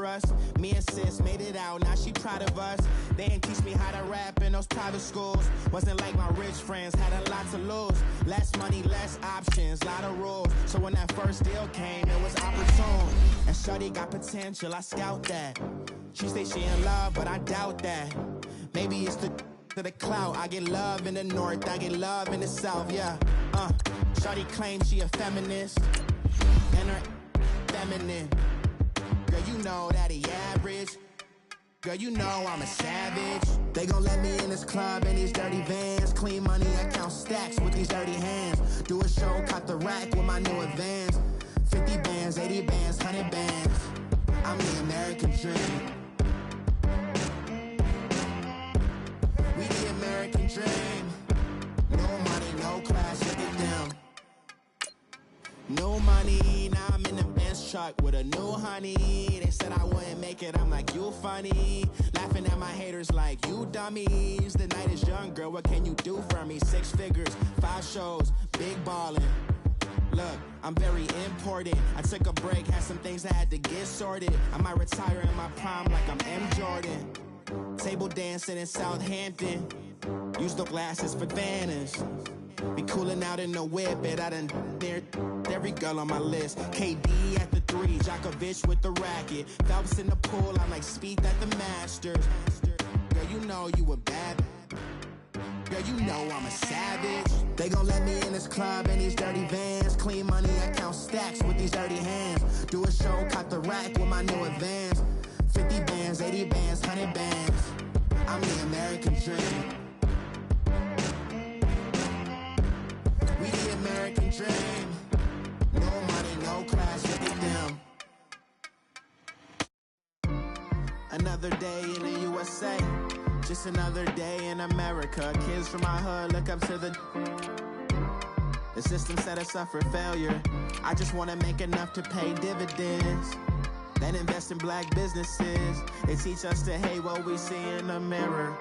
for us. Me and sis made it out, now she proud of us. They ain't teach me how to rap in those private schools. Wasn't like my rich friends, had a lot to lose. Less money, less options, lot of rules. So when that first deal came, it was opportune. And shorty got potential, I scout that. She say she in love, but I doubt that. Maybe it's to the clout. I get love in the north, I get love in the south, yeah. Shorty claims she a feminist, and her feminine. Girl, you know that he average. Girl, you know I'm a savage. They gon' let me in this club in these dirty vans. Clean money, I count stacks with these dirty hands. Do a show, caught the rack with my new advance. 50 bands, 80 bands, 100 bands. I'm the American dream. We the American dream. No money, no class, look at them. No money, now I'm in the Benz truck with a new honey. They said I wouldn't make it, I'm like, you funny. Laughing at my haters like, you dummies. The night is young, girl, what can you do for me? 6 figures, 5 shows, big ballin'. Look, I'm very important. I took a break, had some things I had to get sorted. I might retire in my prime like I'm M. Jordan. Table dancing in Southampton. Use the glasses for banners. Be cooling out in the whip, and I done near every girl on my list. KD at the 3, Djokovic with the racket. Phelps in the pool, I'm like Speed at the Masters. Girl, you know you a bad. Girl, you know I'm a savage. They gon' let me in this club in these dirty vans. Clean money, I count stacks with these dirty hands. Do a show, caught the rack with my new advance. 50 bands, 80 bands, 100 bands. I'm the American dream. We the American dream. No money, no class, look at them. Another day in the USA. Just another day in America. Kids from my hood look up to the system set us up for failure. I just wanna make enough to pay dividends, then invest in black businesses. They teach us to hate what we see in the mirror,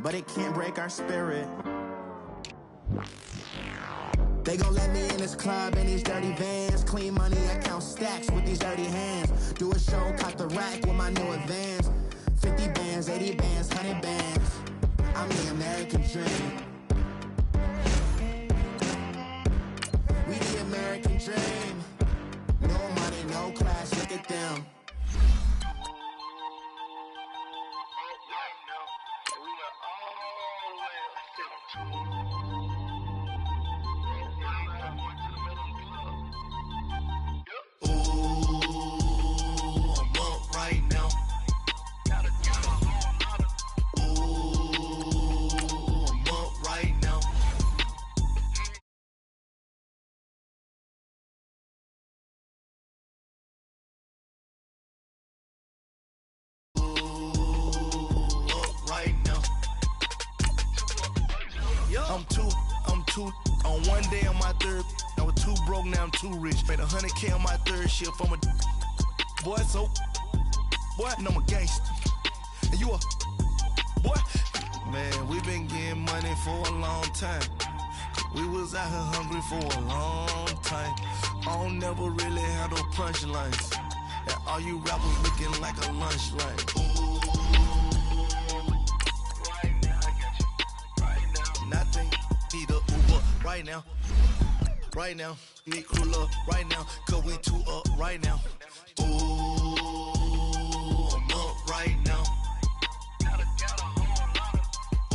but it can't break our spirit. They gon' let me in this club in these dirty vans. Clean money, I count stacks with these dirty hands. Do a show, caught the rack with my new advance. 50 bands, 80 bands, 100 bands. I'm the American dream. We the American dream. No money, no class, look at them. I'm two. On one day on my third, I was too broke, now I'm too rich. Made 100K on my third shift. I'm a boy, so boy, and I'm a gangster. And you a boy. Man, we been getting money for a long time. We was out here hungry for a long time. I don't never really have no punchlines. And all you rappers looking like a lunch line. Nothing, need a Uber right now. Right now, need crew up right now. Cause we two up right now. Ooh, I'm up right now.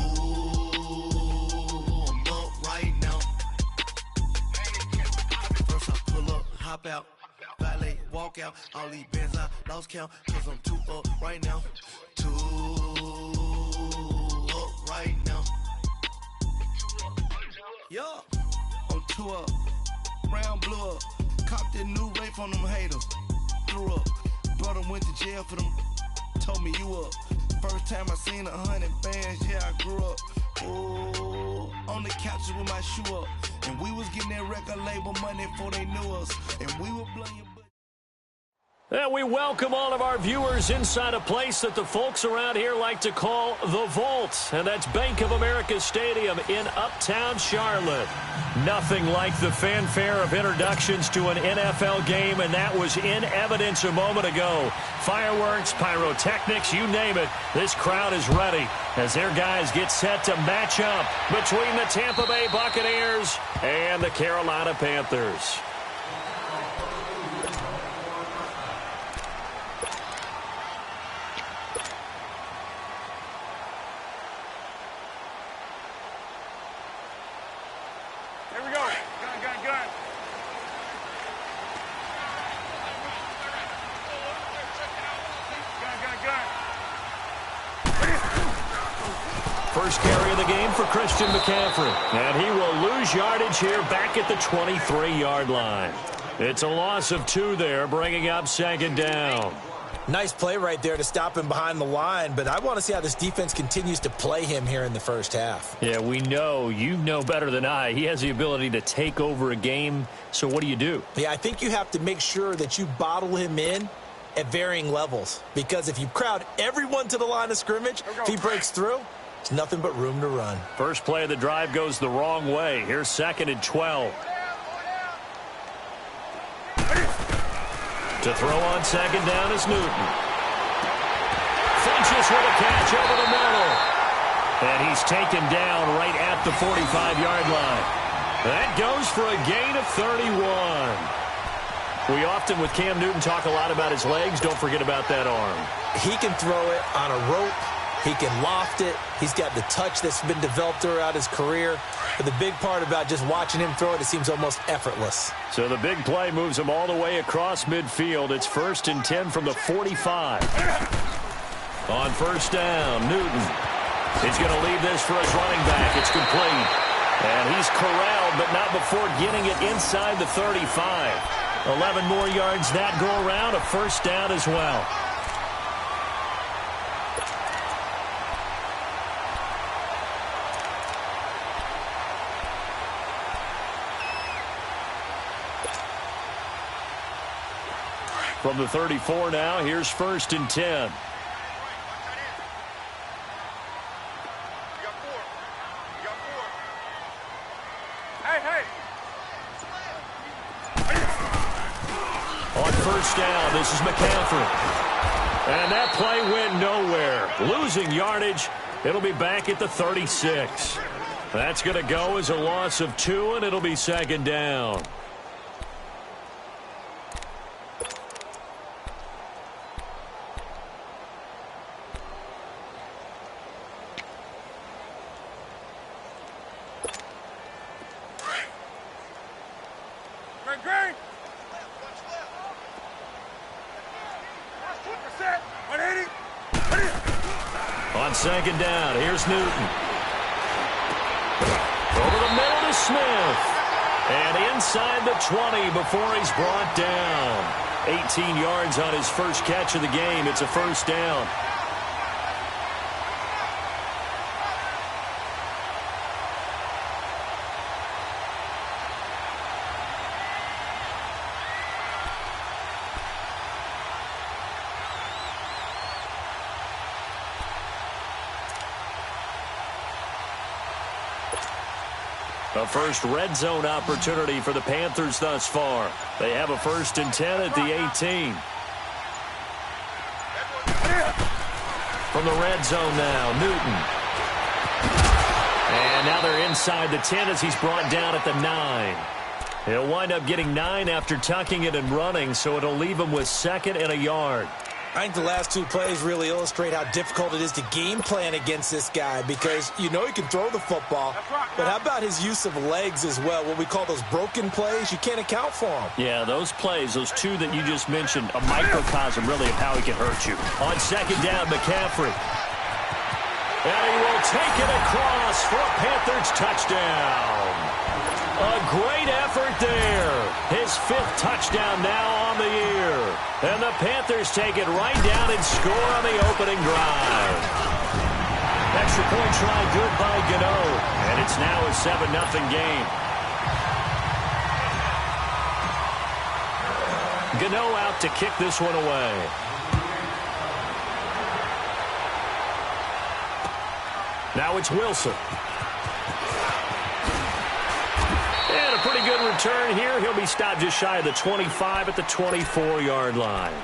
Ooh, I'm up right now. First I pull up, hop out, valet, walk out. All these bands I lost count. Cause I'm two up right now. Two up right now. Yo, I'm two up, round blew up, copped that new rape on them haters, threw up, brought them, went to jail for them, told me you up, first time I seen 100 bands, yeah I grew up, ooh, on the couches with my shoe up, and we was getting that record label money before they knew us, and we were blowing your butt. And we welcome all of our viewers inside a place that the folks around here like to call the Vault. And that's Bank of America Stadium in Uptown Charlotte. Nothing like the fanfare of introductions to an NFL game, and that was in evidence a moment ago. Fireworks, pyrotechnics, you name it. This crowd is ready as their guys get set to match up between the Tampa Bay Buccaneers and the Carolina Panthers. First carry of the game for Christian McCaffrey. And he will lose yardage here back at the 23-yard line. It's a loss of 2 there, bringing up second down. Nice play right there to stop him behind the line, but I want to see how this defense continues to play him here in the first half. Yeah, we know. You know better than I. He has the ability to take over a game, so what do? Yeah, I think you have to make sure that you bottle him in at varying levels, because if you crowd everyone to the line of scrimmage, if he breaks through, it's nothing but room to run. First play of the drive goes the wrong way. Here's 2nd and 12. To throw on second down is Newton. Finches with a catch over the middle. And he's taken down right at the 45-yard line. That goes for a gain of 31. We often, with Cam Newton, talk a lot about his legs. Don't forget about that arm. He can throw it on a rope. He can loft it. He's got the touch that's been developed throughout his career. But the big part about just watching him throw it, it seems almost effortless. So the big play moves him all the way across midfield. It's 1st and 10 from the 45. On first down, Newton. He's going to leave this for his running back. It's complete. And he's corralled, but not before getting it inside the 35. 11 more yards that go around, a first down as well. From the 34 now, here's 1st and 10. On first down, this is McCaffrey. And that play went nowhere. Losing yardage. It'll be back at the 36. That's going to go as a loss of 2, and it'll be second down. On second down, here's Newton. Over the middle to Smith. And inside the 20 before he's brought down. 18 yards on his first catch of the game. It's a first down. A first red zone opportunity for the Panthers thus far. They have a 1st and 10 at the 18. From the red zone now, Newton. And now they're inside the 10 as he's brought down at the 9. He'll wind up getting 9 after tucking it and running, so it'll leave him with 2nd and a yard. I think the last 2 plays really illustrate how difficult it is to game plan against this guy, because you know he can throw the football, but how about his use of legs as well? What we call those broken plays, you can't account for them. Yeah, those plays, those 2 that you just mentioned, a microcosm really of how he can hurt you. On second down, McCaffrey. And he will take it across for a Panthers touchdown. A great effort there. His 5th touchdown now on the year. And the Panthers take it right down and score on the opening drive. Extra point try good by Gano. And it's now a 7-0 game. Gano out to kick this one away. Now it's Wilson. And a pretty good return here. He'll be stopped just shy of the 25 at the 24-yard line.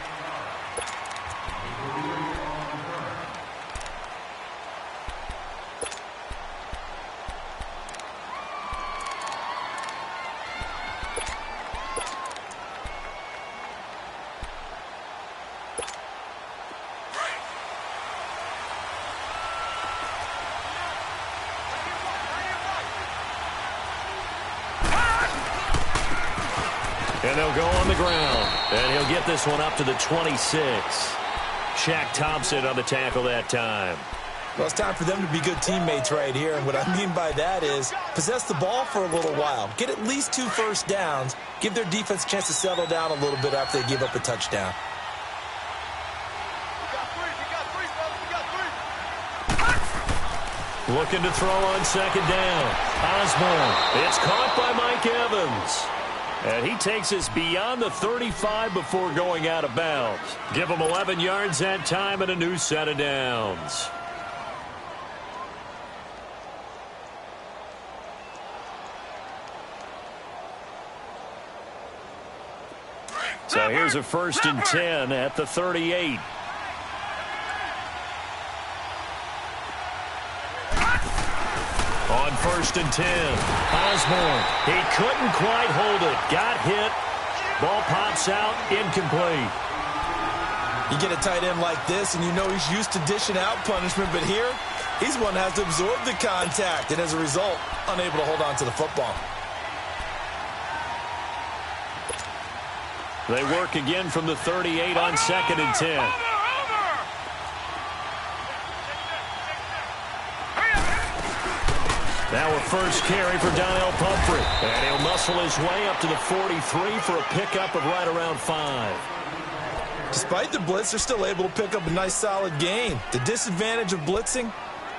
And they'll go on the ground. And he'll get this one up to the 26. Shaq Thompson on the tackle that time. Well, it's time for them to be good teammates right here. And what I mean by that is possess the ball for a little while. Get at least 2 first downs. Give their defense a chance to settle down a little bit after they give up a touchdown. Looking to throw on second down. Osborne. It's caught by Mike Evans. And he takes us beyond the 35 before going out of bounds. Give him 11 yards that time and a new set of downs. So here's a 1st and 10 at the 38. On 1st and 10, Osborne. He couldn't quite hold it. Got hit. Ball pops out. Incomplete. You get a tight end like this, and you know he's used to dishing out punishment, but here, he's one that has to absorb the contact, and as a result, unable to hold on to the football. They work again from the 38 on 2nd and 10. Now a first carry for Donnell Pumphrey. And he'll muscle his way up to the 43 for a pickup of right around 5. Despite the blitz, they're still able to pick up a nice solid gain. The disadvantage of blitzing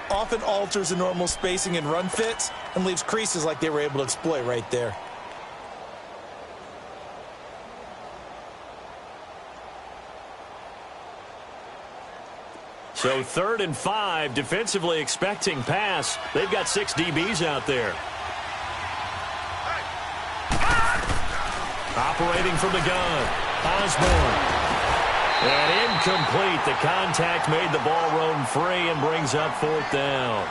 often alters the normal spacing and run fits and leaves creases like they were able to exploit right there. So 3rd and 5, defensively expecting pass. They've got 6 DBs out there. Operating from the gun, Osborne. And incomplete. The contact made the ball roam free and brings up 4th down.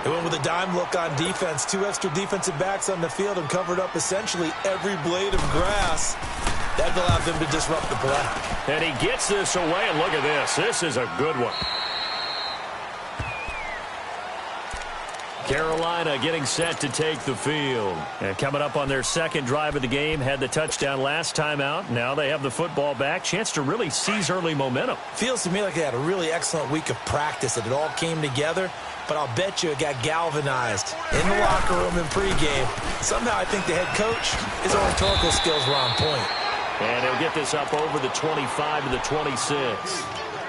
They went with a dime look on defense. 2 extra defensive backs on the field and covered up essentially every blade of grass. That allowed them to disrupt the play. And he gets this away, and look at this. This is a good one. Carolina getting set to take the field. And coming up on their 2nd drive of the game, had the touchdown last time out. Now they have the football back. Chance to really seize early momentum. Feels to me like they had a really excellent week of practice, that it all came together. But I'll bet you it got galvanized in the locker room in pregame. Somehow I think the head coach, his oratorical skills were on point. And he'll get this up over the 25 to the 26.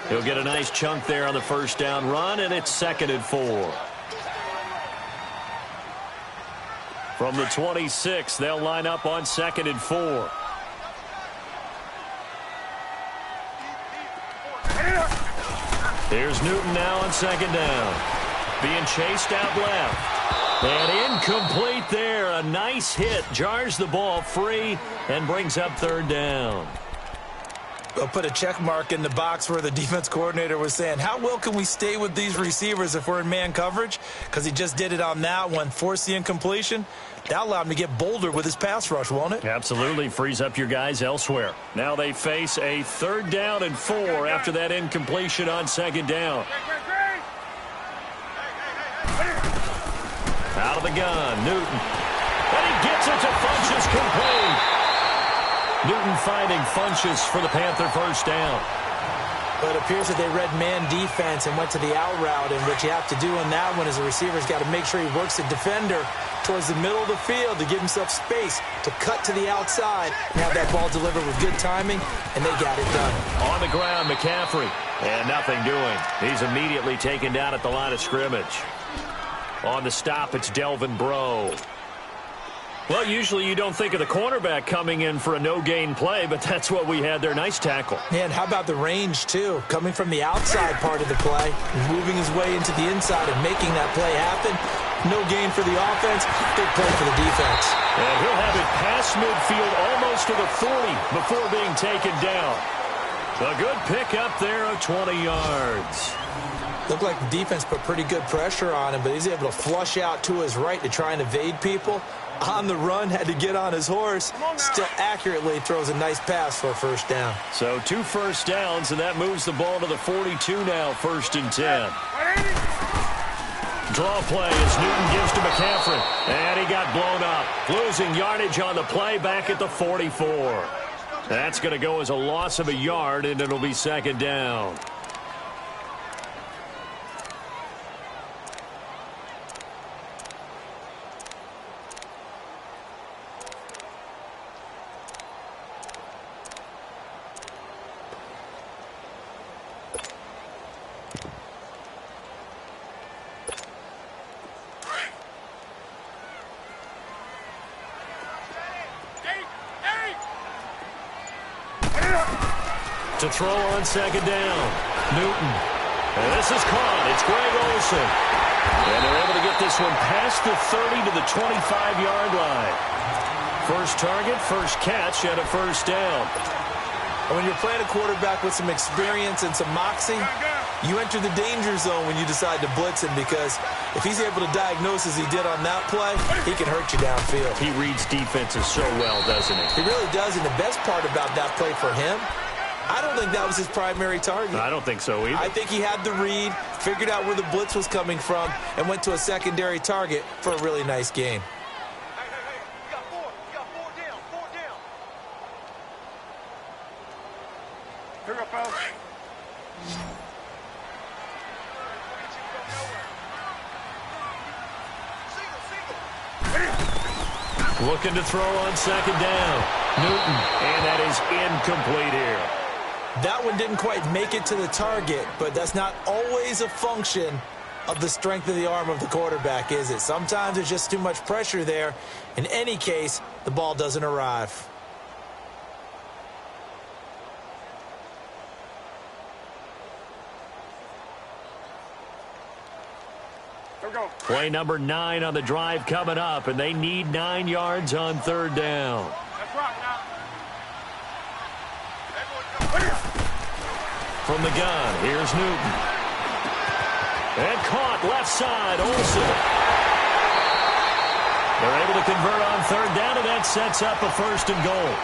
He'll get a nice chunk there on the first down run, and it's 2nd and 4. From the 26, they'll line up on 2nd and 4. Here's Newton now on 2nd down. Being chased out left. And incomplete there. A nice hit. Jars the ball free and brings up 3rd down. They'll put a check mark in the box where the defense coordinator was saying, how well can we stay with these receivers if we're in man coverage? Because he just did it on that one. Forced the incompletion. That allowed him to get bolder with his pass rush, won't it? Absolutely. Frees up your guys elsewhere. Now they face a 3rd down and 4 after that incompletion on 2nd down. Out of the gun, Newton. And he gets it to Funchess, complete. Newton finding Funchess for the Panther first down. But it appears that they read man defense and went to the out route, and what you have to do on that one is the receiver's got to make sure he works the defender towards the middle of the field to give himself space to cut to the outside and have that ball delivered with good timing, and they got it done. On the ground, McCaffrey. And nothing doing. He's immediately taken down at the line of scrimmage. On the stop, it's Delvin Breaux. Well, usually you don't think of the cornerback coming in for a no-gain play, but that's what we had there. Nice tackle. And how about the range, too? Coming from the outside part of the play, moving his way into the inside and making that play happen. No gain for the offense, big play for the defense. And he'll have it past midfield almost to the 40 before being taken down. A good pick up there of 20 yards. Looked like the defense put pretty good pressure on him, but he's able to flush out to his right to try and evade people. On the run, had to get on his horse. Still accurately throws a nice pass for a first down. So 2 first downs, and that moves the ball to the 42 now, 1st and 10. Draw play as Newton gives to McCaffrey. And he got blown up. Losing yardage on the play back at the 44. That's going to go as a loss of a yard, and it'll be 2nd down. To throw on 2nd down. Newton. And this is caught. It's Greg Olsen. And they're able to get this one past the 30 to the 25-yard line. First target, first catch, and a first down. And when you're playing a quarterback with some experience and some moxie, you enter the danger zone when you decide to blitz him, because if he's able to diagnose as he did on that play, he can hurt you downfield. He reads defenses so well, doesn't he? He really does, and the best part about that play for him, I don't think that was his primary target. I don't think so either. I think he had the read, figured out where the blitz was coming from, and went to a secondary target for a really nice gain. You got four down. Here we go, fellas. Looking to throw on 2nd down. Newton, and that is incomplete here. That one didn't quite make it to the target, but that's not always a function of the strength of the arm of the quarterback, is it? Sometimes there's just too much pressure there. In any case, the ball doesn't arrive. Play number 9 on the drive coming up, and they need 9 yards on 3rd down. That's right now. From the gun, here's Newton. And caught left side, Olsen. They're able to convert on 3rd down, and that sets up a 1st and goal.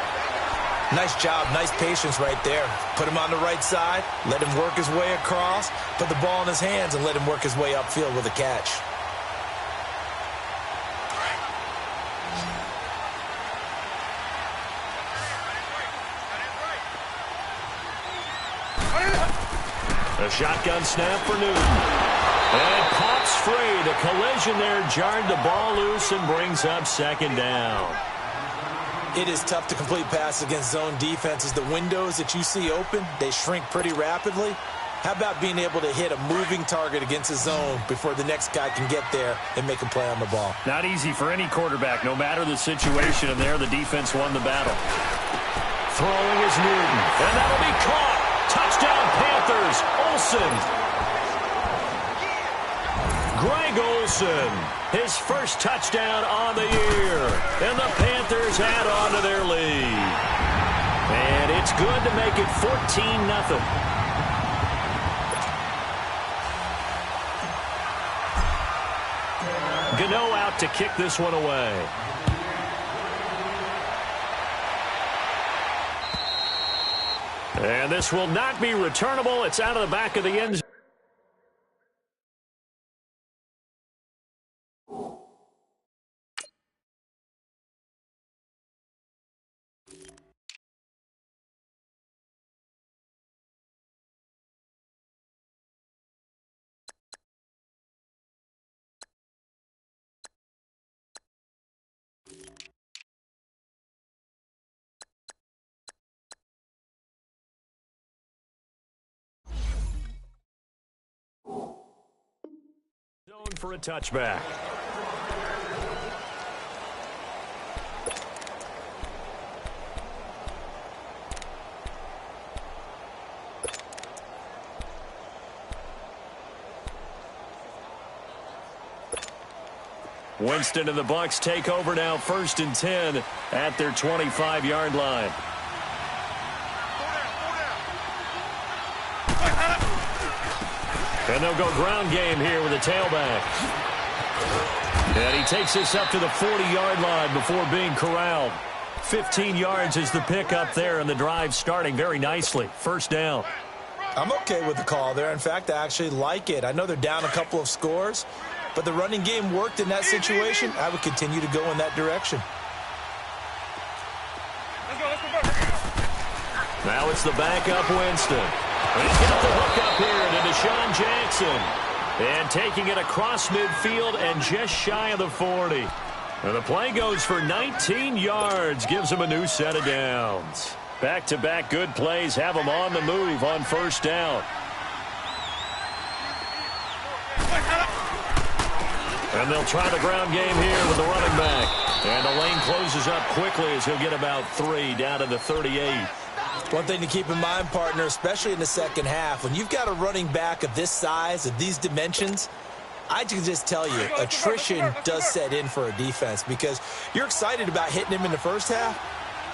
Nice job, nice patience right there. Put him on the right side, let him work his way across, put the ball in his hands, and let him work his way upfield with a catch. A shotgun snap for Newton. And pops free. The collision there jarred the ball loose and brings up 2nd down. It is tough to complete passes against zone defenses. The windows that you see open, they shrink pretty rapidly. How about being able to hit a moving target against a zone before the next guy can get there and make a play on the ball? Not easy for any quarterback, no matter the situation. And there, the defense won the battle. Throwing is Newton. And that'll be caught. Touchdown, Panthers. Olsen. Greg Olsen, his first touchdown on the year. And the Panthers add on to their lead. And it's good to make it 14-0. Gano out to kick this one away. And this will not be returnable. It's out of the back of the end zone. For a touchback. Winston and the Bucs take over now, 1st and 10 at their 25-yard line. And they'll go ground game here with a tailback. And he takes this up to the 40-yard line before being corralled. 15 yards is the pickup there, and the drive starting very nicely. 1st down. I'm okay with the call there. In fact, I actually like it. I know they're down a couple of scores, but the running game worked in that situation. I would continue to go in that direction. Now it's the backup Winston. And he's got the hook up here to Deshaun Jackson. And taking it across midfield and just shy of the 40. And the play goes for 19 yards. Gives him a new set of downs. Back-to-back good plays have him on the move on 1st down. And they'll try the ground game here with the running back. And the lane closes up quickly as he'll get about 3 down to the 38. One thing to keep in mind, partner, especially in the second half, when you've got a running back of this size, of these dimensions, I can just tell you, attrition does set in for a defense because you're excited about hitting him in the first half.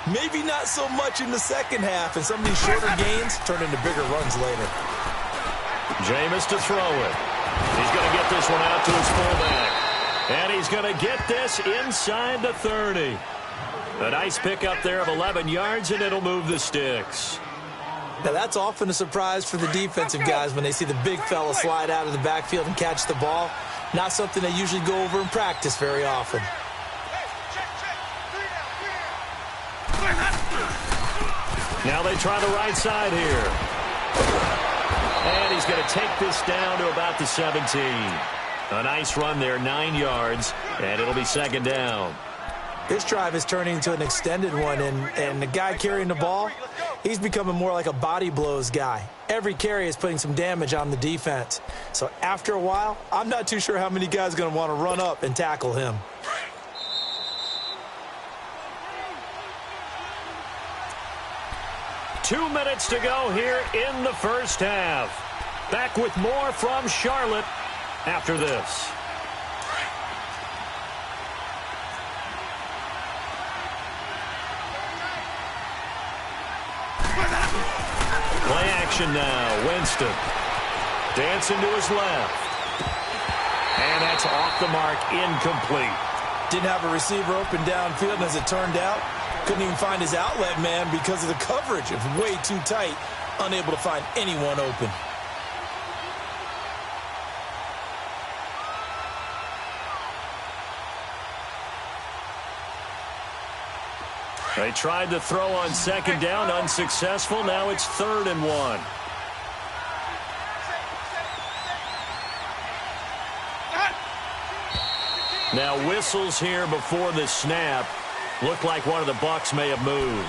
Maybe not so much in the second half, and some of these shorter gains turn into bigger runs later. Jameis to throw it. He's going to get this one out to his fullback. And he's going to get this inside the 30. A nice pickup there of 11 yards, and it'll move the sticks. Now, that's often a surprise for the defensive guys when they see the big fella slide out of the backfield and catch the ball. Not something they usually go over in practice very often. Now they try the right side here. And he's going to take this down to about the 17. A nice run there, 9 yards, and it'll be 2nd down. This drive is turning into an extended one, and the guy carrying the ball, he's becoming more like a body blows guy. Every carry is putting some damage on the defense. So after a while, I'm not too sure how many guys are going to want to run up and tackle him. Two minutes to go here in the first half. Back with more from Charlotte after this. Play action now. Winston dancing to his left. And that's off the mark, incomplete. Didn't have a receiver open downfield, and as it turned out, couldn't even find his outlet man because of the coverage. It was way too tight, unable to find anyone open. They tried to throw on 2nd down, unsuccessful. Now it's 3rd and 1. Now whistles here before the snap. Looked like one of the Bucs may have moved.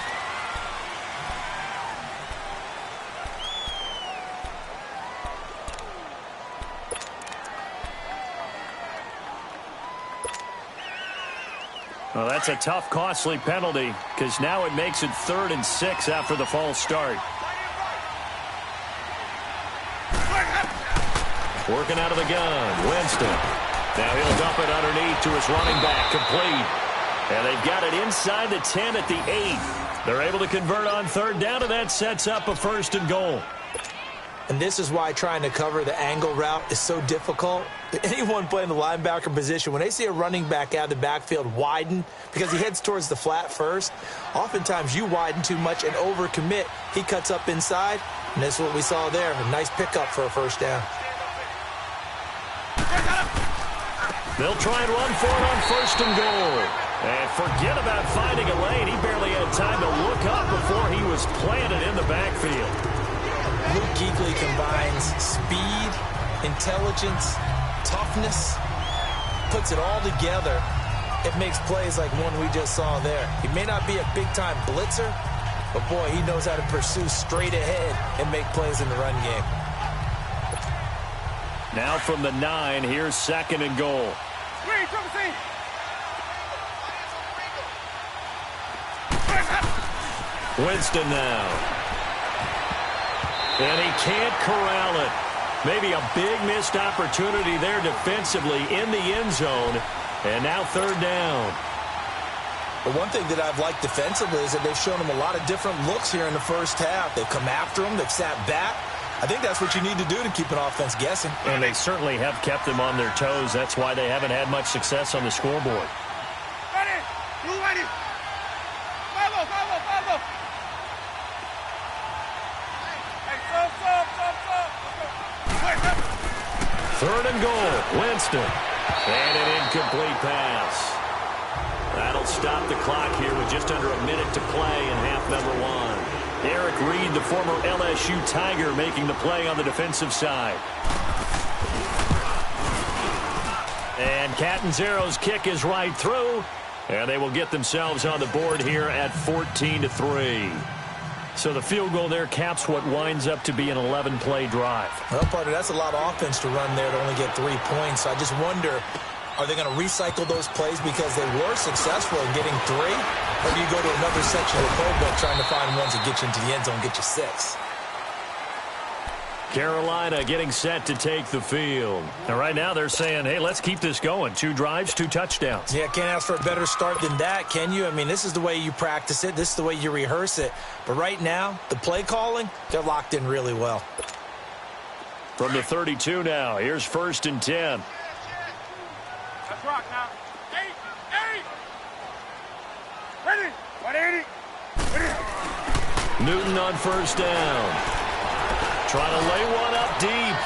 Well, that's a tough, costly penalty because now it makes it 3rd and 6 after the false start. Working out of the gun, Winston. Now he'll dump it underneath to his running back, complete. And they've got it inside the 10 at the 8. They're able to convert on 3rd down, and that sets up a 1st and goal. And this is why trying to cover the angle route is so difficult. Anyone playing the linebacker position, when they see a running back out of the backfield widen because he heads towards the flat first, oftentimes you widen too much and overcommit. He cuts up inside, and that's what we saw there. A nice pickup for a 1st down. They'll try and run for it on 1st and goal. And forget about finding a lane. He barely had time to look up before he was planted in the backfield. Luke Kuechly combines speed, intelligence, toughness, puts it all together. It makes plays like one we just saw there. He may not be a big-time blitzer, but, boy, he knows how to pursue straight ahead and make plays in the run game. Now from the 9, here's 2nd and goal. Winston now. And he can't corral it. Maybe a big missed opportunity there defensively in the end zone. And now third down. But one thing that I've liked defensively is that they've shown them a lot of different looks here in the first half. They've come after them. They've sat back. I think that's what you need to do to keep an offense guessing. And they certainly have kept them on their toes. That's why they haven't had much success on the scoreboard. Ready. You ready? Follow. Hey, stop. Third and goal. Winston. And an incomplete pass. That'll stop the clock here with just under a minute to play in half number one. Eric Reed, the former LSU Tiger, making the play on the defensive side. And Catanzaro's kick is right through, and they will get themselves on the board here at 14-3. So the field goal there caps what winds up to be an 11-play drive. Well, partner, that's a lot of offense to run there to only get 3 points. So I just wonder, are they going to recycle those plays because they were successful in getting 3? Or do you go to another section of the playbook trying to find ones that get you into the end zone and get you 6? Carolina getting set to take the field. And right now they're saying, hey, let's keep this going. 2 drives, 2 touchdowns. Yeah, can't ask for a better start than that, can you? I mean, this is the way you practice it. This is the way you rehearse it. But right now, the play calling, they're locked in really well. From the 32 now, here's 1st and 10. Let's rock now. 8. Ready. 180. Ready. Newton on 1st down. Trying to lay one up deep.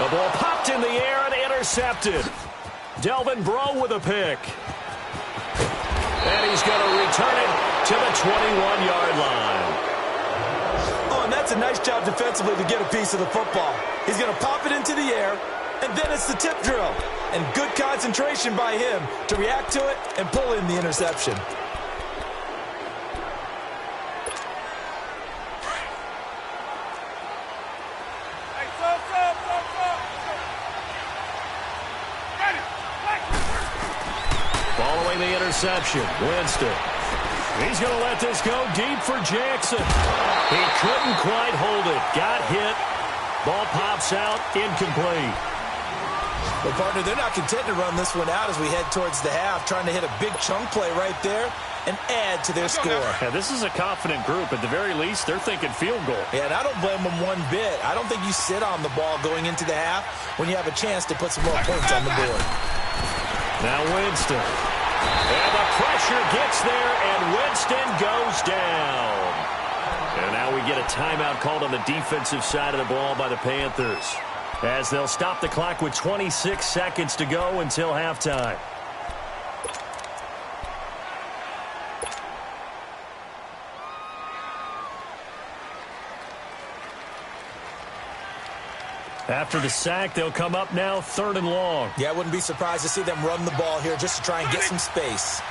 The ball popped in the air and intercepted. Delvin Breaux with a pick. And he's going to return it to the 21-yard line. Oh, and that's a nice job defensively to get a piece of the football. He's going to pop it into the air, and then it's the tip drill. And good concentration by him to react to it and pull in the interception. Following the interception, Winston. He's going to let this go deep for Jackson. He couldn't quite hold it. Got hit. Ball pops out, incomplete. Well, partner, they're not content to run this one out as we head towards the half, trying to hit a big chunk play right there and add to their score. Yeah, this is a confident group. At the very least, they're thinking field goal. Yeah, and I don't blame them one bit. I don't think you sit on the ball going into the half when you have a chance to put some more points on the board. Now Winston. And the pressure gets there, and Winston goes down. And now we get a timeout called on the defensive side of the ball by the Panthers, as they'll stop the clock with 26 seconds to go until halftime. After the sack, they'll come up now 3rd and long. Yeah, I wouldn't be surprised to see them run the ball here just to try and get some space.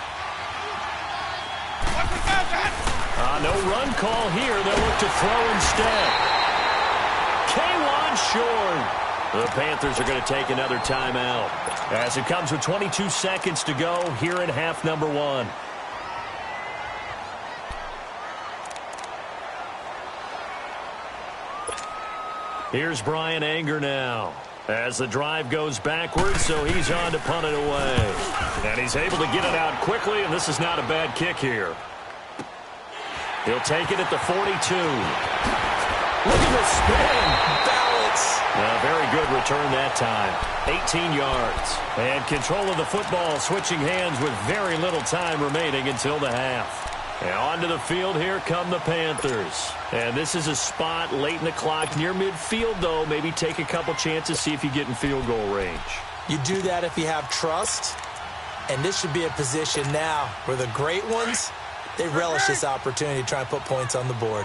No run call here. They'll look to throw instead. K'Wan short. The Panthers are going to take another timeout as it comes with 22 seconds to go here in half number one. Here's Brian Anger now as the drive goes backwards, so he's on to punt it away. And he's able to get it out quickly, and this is not a bad kick here. He'll take it at the 42. Look at the spin. Balance. Very good return that time. 18 yards. And control of the football, switching hands with very little time remaining until the half. And onto the field, here come the Panthers. And this is a spot late in the clock near midfield, though. Maybe take a couple chances, see if you get in field goal range. You do that if you have trust. And this should be a position now where the great ones, they relish this opportunity to try and put points on the board.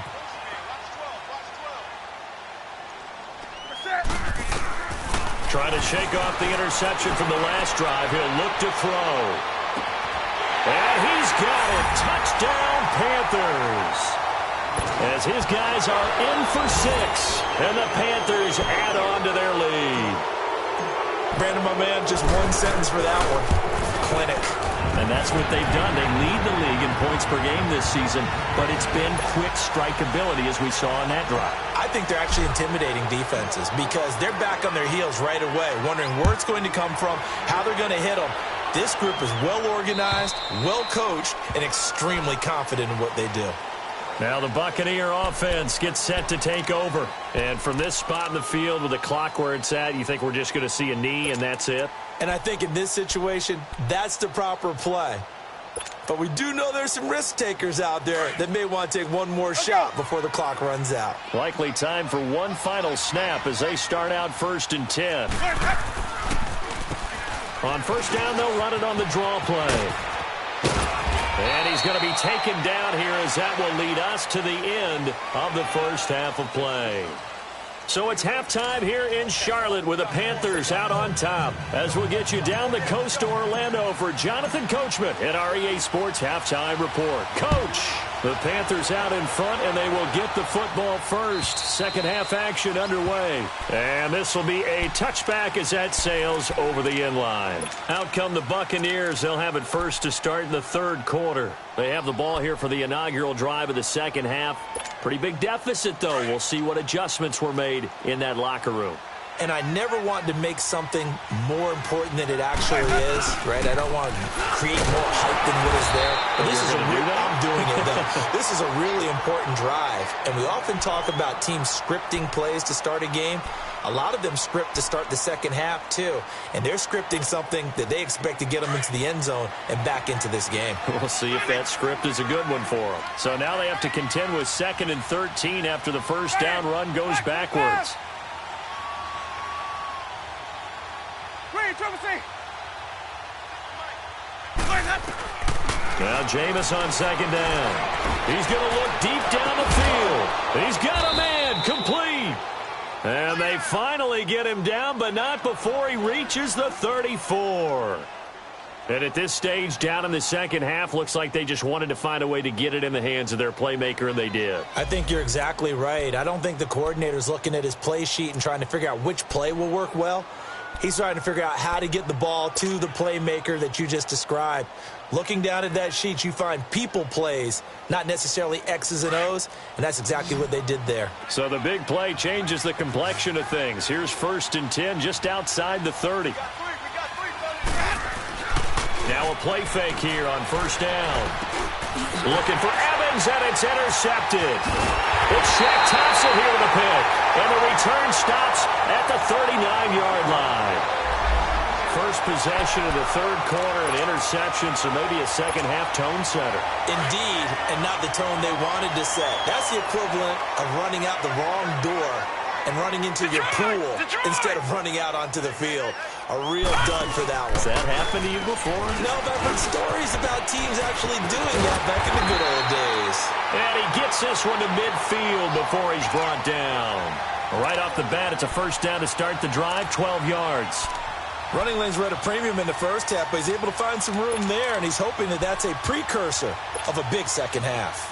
Trying to shake off the interception from the last drive. He'll look to throw. And he's got it. Touchdown, Panthers. As his guys are in for 6. And the Panthers add on to their lead. Brandon, my man, just one sentence for that one. clinic. And that's what they've done. They lead the league in points per game this season, but it's been quick strikeability as we saw in that drive. I think they're actually intimidating defenses because they're back on their heels right away, wondering where it's going to come from, how they're going to hit them. This group is well organized, well coached, and extremely confident in what they do. Now the Buccaneer offense gets set to take over. And from this spot in the field with the clock where it's at, you think we're just going to see a knee and that's it? And I think in this situation, that's the proper play. But we do know there's some risk takers out there that may want to take one more shot before the clock runs out. Likely time for one final snap as they start out 1st and 10. On first down, they'll run it on the draw play. And he's going to be taken down here as that will lead us to the end of the first half of play. So it's halftime here in Charlotte with the Panthers out on top. As we'll get you down the coast to Orlando for Jonathan Coachman at our EA Sports Halftime Report. Coach, the Panthers out in front, and they will get the football first. Second half action underway. And this will be a touchback as that sails over the end line. Out come the Buccaneers. They'll have it first to start in the third quarter. They have the ball here for the inaugural drive of the second half. Pretty big deficit, though. We'll see what adjustments were made in that locker room. And I never want to make something more important than it actually is, right? I don't want to create more hype than what is there. But this is I'm doing it, though. This is a really important drive. And we often talk about teams scripting plays to start a game. A lot of them script to start the second half, too. And they're scripting something that they expect to get them into the end zone and back into this game. We'll see if that script is a good one for them. So now they have to contend with 2nd and 13 after the first down run goes backwards. Now Jameis on second down. He's going to look deep down the field. He's got a man complete. And they finally get him down, but not before he reaches the 34. And at this stage, down in the second half, looks like they just wanted to find a way to get it in the hands of their playmaker, and they did. I think you're exactly right. I don't think the coordinator's looking at his play sheet and trying to figure out which play will work well. He's trying to figure out how to get the ball to the playmaker that you just described. Looking down at that sheet, you find people plays, not necessarily X's and O's, and that's exactly what they did there. So the big play changes the complexion of things. Here's 1st and 10 just outside the 30. Now a play fake here on first down. Looking for Evans, and it's intercepted. It's Shaq Thompson here with a pick, and the return stops at the 39-yard line. First possession of the third quarter, an interception, so maybe a second-half tone setter. Indeed, and not the tone they wanted to set. That's the equivalent of running out the wrong door and running into your pool instead of running out onto the field. A real dud for that one. Has that happened to you before? No, but I've heard stories about teams actually doing that back in the good old days. And he gets this one to midfield before he's brought down. Right off the bat, it's a first down to start the drive, 12 yards. Running lanes were at a premium in the first half, but he's able to find some room there, and he's hoping that that's a precursor of a big second half.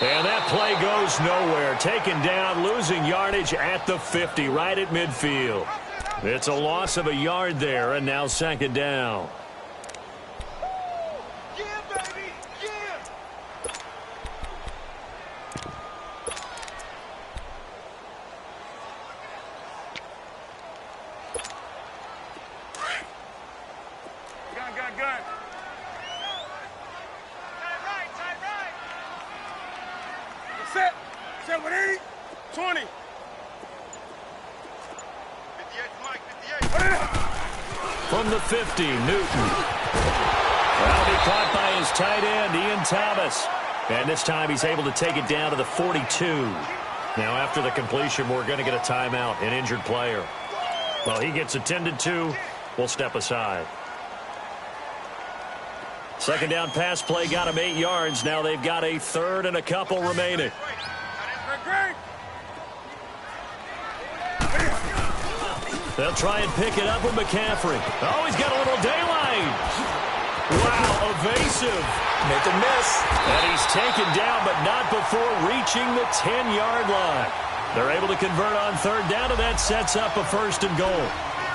And that play goes nowhere. Taken down, losing yardage at the 50, right at midfield. It's a loss of a yard there, and now second down. From the 50, Newton. That'll be caught by his tight end, Ian Thomas. And this time he's able to take it down to the 42. Now after the completion, we're going to get a timeout, an injured player. Well, he gets attended to. We'll step aside. Second down pass play got him 8 yards. Now they've got a third and a couple remaining. They'll try and pick it up with McCaffrey. Oh, he's got a little daylight. Wow, evasive. Make a miss. And he's taken down, but not before reaching the 10-yard line. They're able to convert on third down, and that sets up a 1st and goal.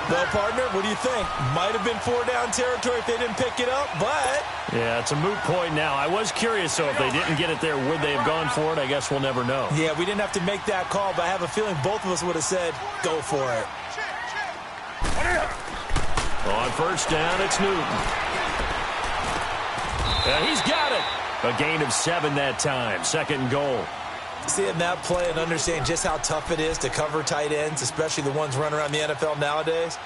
Well, partner, what do you think? Might have been 4-down territory if they didn't pick it up, but... Yeah, it's a moot point now. I was curious, though, if they didn't get it there, would they have gone for it? I guess we'll never know. Yeah, we didn't have to make that call, but I have a feeling both of us would have said, go for it. On 1st down, it's Newton. And he's got it. A gain of 7 that time. 2nd and goal. Seeing that play and understanding just how tough it is to cover tight ends, especially the ones running around the NFL nowadays,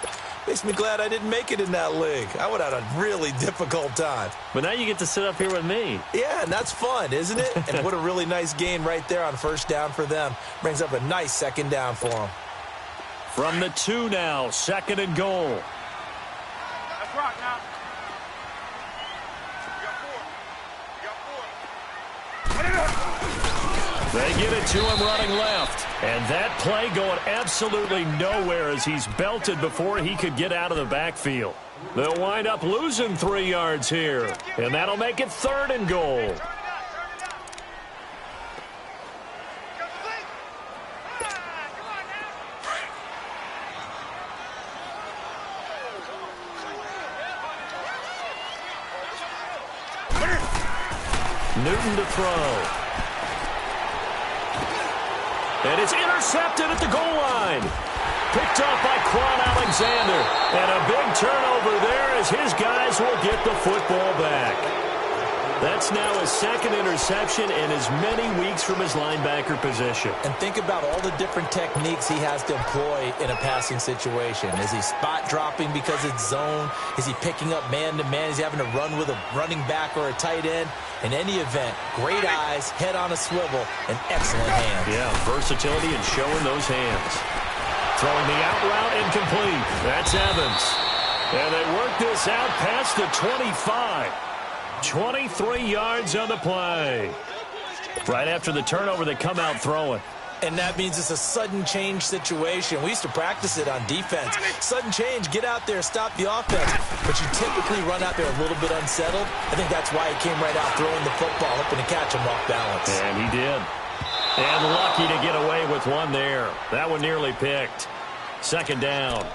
makes me glad I didn't make it in that league. I would have had a really difficult time. But now you get to sit up here with me. Yeah, and that's fun, isn't it? And what a really nice gain right there on 1st down for them. Brings up a nice 2nd down for them. From the 2 now, 2nd and goal. Let's rock now. You got 4. They get it to him running left. And that play going absolutely nowhere as he's belted before he could get out of the backfield. They'll wind up losing 3 yards here. And that'll make it 3rd and goal. Newton to throw. And it's intercepted at the goal line. Picked off by Quan Alexander. And a big turnover there as his guys will get the football back. That's now his 2nd interception in as many weeks from his linebacker position. And think about all the different techniques he has to employ in a passing situation. Is he spot dropping because it's zone? Is he picking up man-to-man? Is he having to run with a running back or a tight end? In any event, great eyes, head on a swivel, and excellent hands. Yeah, versatility and showing those hands. Throwing the out route incomplete. That's Evans. And they work this out past the 25. 23 yards on the play. Right after the turnover, they come out throwing. And that means it's a sudden change situation. We used to practice it on defense. Sudden change, get out there, stop the offense. But you typically run out there a little bit unsettled. I think that's why he came right out throwing the football, hoping to catch him off balance. And he did. And lucky to get away with one there. That one nearly picked. 2nd down.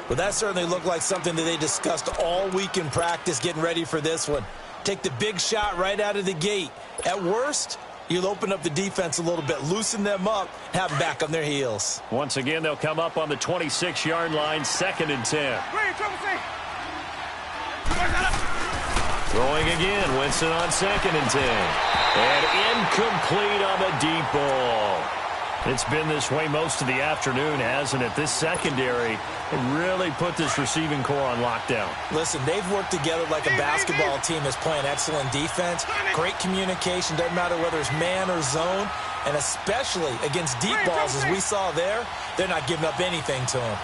Well, that certainly looked like something that they discussed all week in practice getting ready for this one. Take the big shot right out of the gate. At worst, you'll open up the defense a little bit, loosen them up, have them back on their heels. Once again, they'll come up on the 26-yard line, 2nd and 10. Throwing again, Winston on 2nd and 10. And incomplete on the deep ball. It's been this way most of the afternoon, hasn't it? This secondary really put this receiving core on lockdown. Listen, they've worked together like a basketball team that's playing excellent defense. Great communication, doesn't matter whether it's man or zone. And especially against deep balls, as we saw there, they're not giving up anything to them.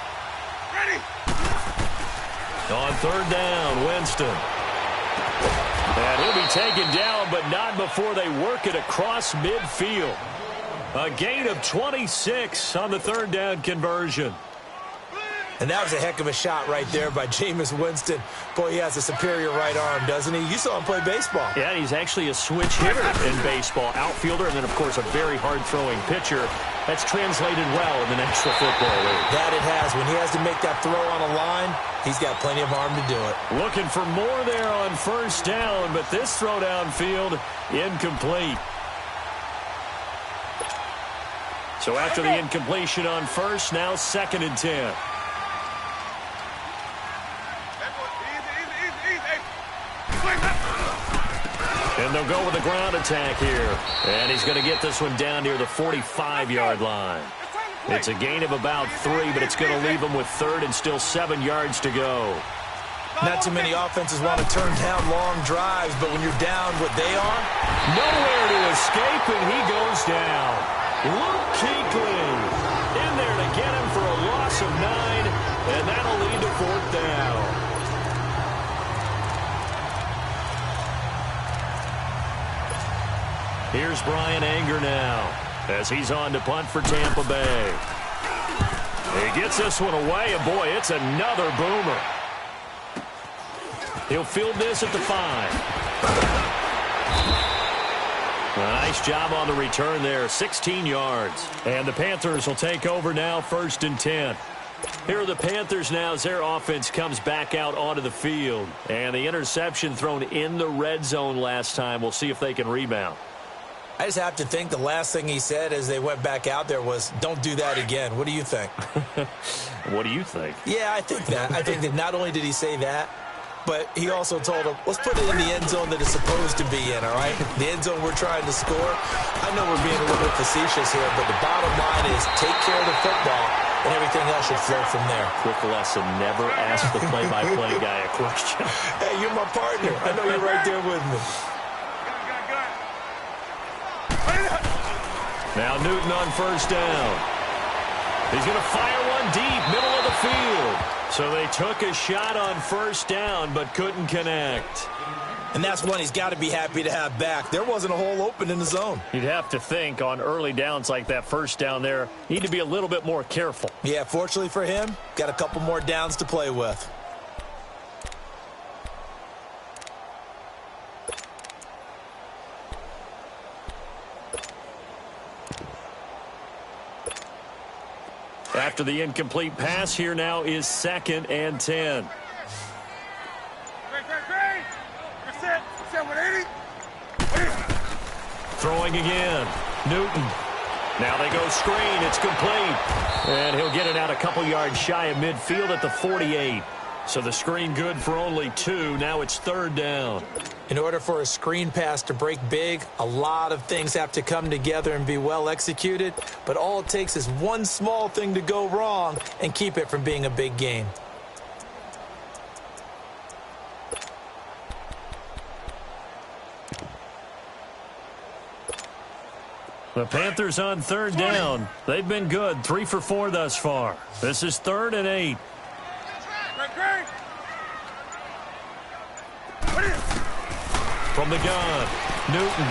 On 3rd down, Winston. And he'll be taken down, but not before they work it across midfield. A gain of 26 on the 3rd down conversion. And that was a heck of a shot right there by Jameis Winston. Boy, he has a superior right arm, doesn't he? You saw him play baseball. Yeah, he's actually a switch hitter in baseball. Outfielder, and then, of course, a very hard-throwing pitcher. That's translated well in the National Football League. That it has. When he has to make that throw on a line, he's got plenty of arm to do it. Looking for more there on 1st down, but this throw downfield, incomplete. So after the incompletion on 1st, now 2nd and 10. And they'll go with the ground attack here. And he's going to get this one down near the 45-yard line. It's a gain of about 3, but it's going to leave him with 3rd and still 7 yards to go. Not too many offenses want to turn down long drives, but when you're down what they are, nowhere to escape, and he goes down. Luke Kuechly in there to get him for a loss of 9, and that'll lead to 4th down. Here's Brian Anger now as he's on to punt for Tampa Bay. He gets this one away, and boy, it's another boomer. He'll field this at the 5. Nice job on the return there, 16 yards. And the Panthers will take over now, 1st and 10. Here are the Panthers now as their offense comes back out onto the field. And the interception thrown in the red zone last time. We'll see if they can rebound. I just have to think the last thing he said as they went back out there was, don't do that again. What do you think? What do you think? Yeah, I think that. I think that not only did he say that, but he also told him, let's put it in the end zone that it's supposed to be in, all right? The end zone we're trying to score. I know we're being a little bit facetious here, but the bottom line is take care of the football, and everything else should flow from there. Quick lesson, never ask the play-by-play guy a question. Hey, you're my partner. I know you're right there with me. Now Newton on 1st down. He's going to fire one deep, middle of the field. So they took a shot on 1st down, but couldn't connect. And that's one he's got to be happy to have back. There wasn't a hole open in the zone. You'd have to think on early downs like that 1st down there, need to be a little bit more careful. Yeah, fortunately for him, got a couple more downs to play with. After the incomplete pass, here now is 2nd and 10. Throwing again. Newton. Now they go screen. It's complete. And he'll get it out a couple yards shy of midfield at the 48. So the screen good for only 2. Now it's 3rd down. In order for a screen pass to break big, a lot of things have to come together and be well executed. But all it takes is one small thing to go wrong and keep it from being a big game. The Panthers on 3rd down. They've been good. 3 for 4 thus far. This is 3rd and 8. From the gun, Newton.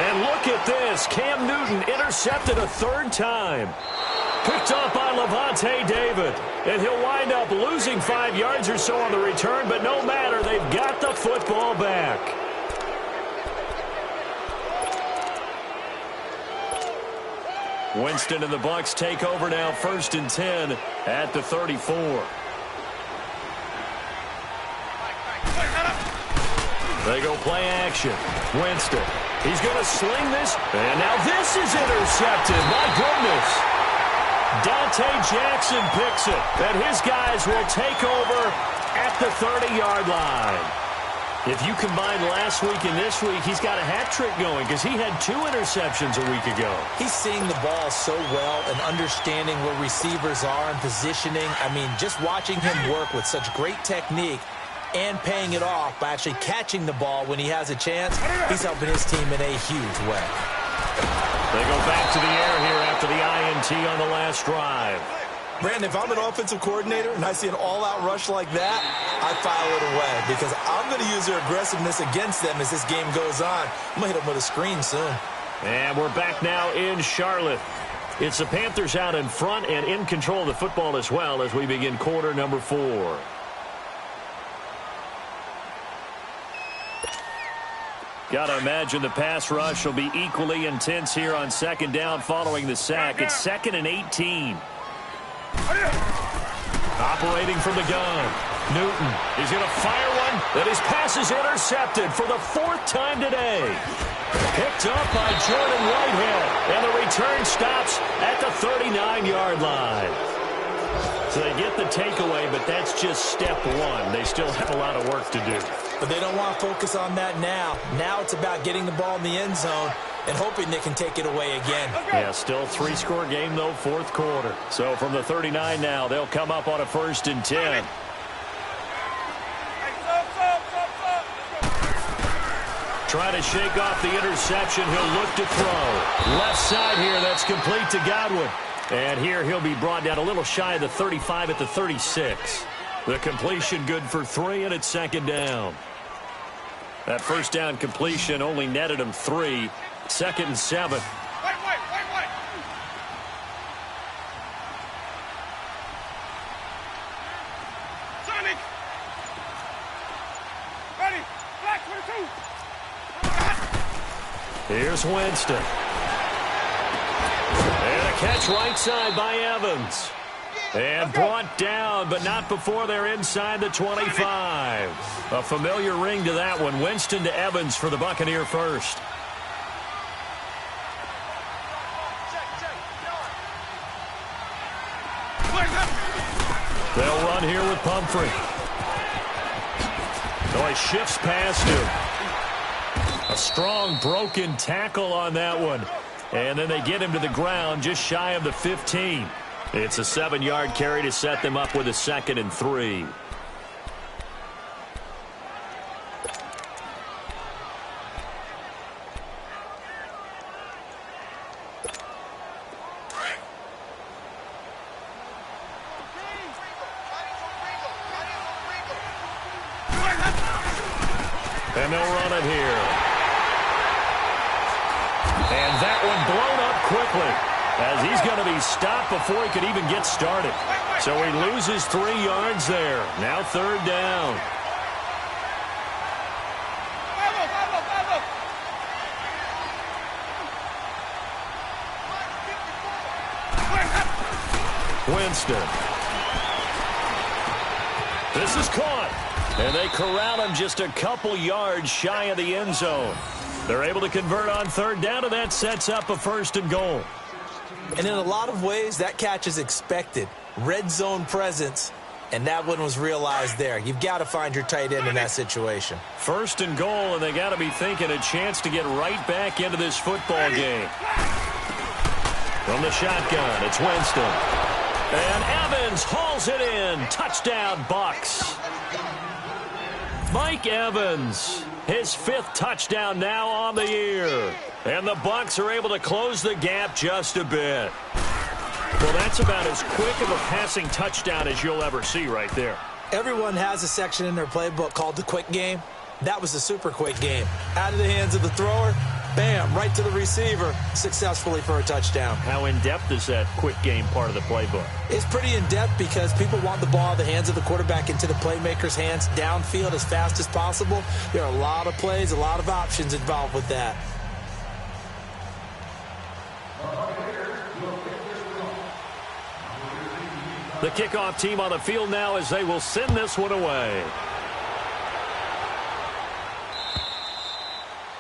And look at this. Cam Newton intercepted a 3rd time. Picked up by Levante David. And he'll wind up losing 5 yards or so on the return, but no matter, they've got the football back. Winston and the Bucs take over now, 1st and 10 at the 34. They go play action. Winston. He's going to sling this. And now this is intercepted. My goodness. Dante Jackson picks it. And his guys will take over at the 30-yard line. If you combine last week and this week, he's got a hat trick going because he had 2 interceptions a week ago. He's seeing the ball so well and understanding where receivers are and positioning. I mean, just watching him work with such great technique and paying it off by actually catching the ball when he has a chance, he's helping his team in a huge way. They go back to the air here after the INT on the last drive. Brandon, if I'm an offensive coordinator and I see an all-out rush like that, I file it away because I'm going to use their aggressiveness against them as this game goes on. I'm going to hit them with a screen soon. And we're back now in Charlotte. It's the Panthers out in front and in control of the football as well as we begin quarter number 4. Got to imagine the pass rush will be equally intense here on 2nd down following the sack. It's 2nd and 18. Operating from the gun. Newton is going to fire one. That his pass is intercepted for the 4th time today. Picked up by Jordan Whitehead. And the return stops at the 39-yard line. So they get the takeaway, but that's just step 1. They still have a lot of work to do. But they don't want to focus on that now. Now it's about getting the ball in the end zone and hoping they can take it away again. Yeah, still 3-score game, though, 4th quarter. So from the 39 now, they'll come up on a 1st and 10. Trying to shake off the interception. He'll look to throw. Left side here, that's complete to Godwin. And here he'll be brought down a little shy of the 35 at the 36. The completion good for 3, and it's 2nd down. That 1st down completion only netted him 3. 2nd and 7. Here's Winston. And a catch right side by Evans. And brought down, but not before they're inside the 25. A familiar ring to that one. Winston to Evans for the Buccaneer first. They'll run here with Pumphrey. So he shifts past him. A strong broken tackle on that one. And then they get him to the ground just shy of the 15. It's a 7-yard carry to set them up with a 2nd and 3. And they'll run it here. And that one blown up quickly, as he's going to be stopped before he could even get started. So he loses 3 yards there. Now 3rd down. Winston. This is caught. And they corral him just a couple yards shy of the end zone. They're able to convert on 3rd down, and that sets up a 1st and goal. And in a lot of ways, that catch is expected. Red zone presence, and that one was realized there. You've got to find your tight end in that situation. 1st and goal, and they got to be thinking a chance to get right back into this football game. From the shotgun, it's Winston. And Evans hauls it in. Touchdown, Bucs. Mike Evans, his 5th touchdown now on the year. And the Bucs are able to close the gap just a bit. Well, that's about as quick of a passing touchdown as you'll ever see right there. Everyone has a section in their playbook called the quick game. That was a super quick game. Out of the hands of the thrower, bam, right to the receiver, successfully for a touchdown. How in-depth is that quick game part of the playbook? It's pretty in-depth because people want the ball out of the hands of the quarterback into the playmaker's hands downfield as fast as possible. There are a lot of plays, a lot of options involved with that. The kickoff team on the field now as they will send this one away.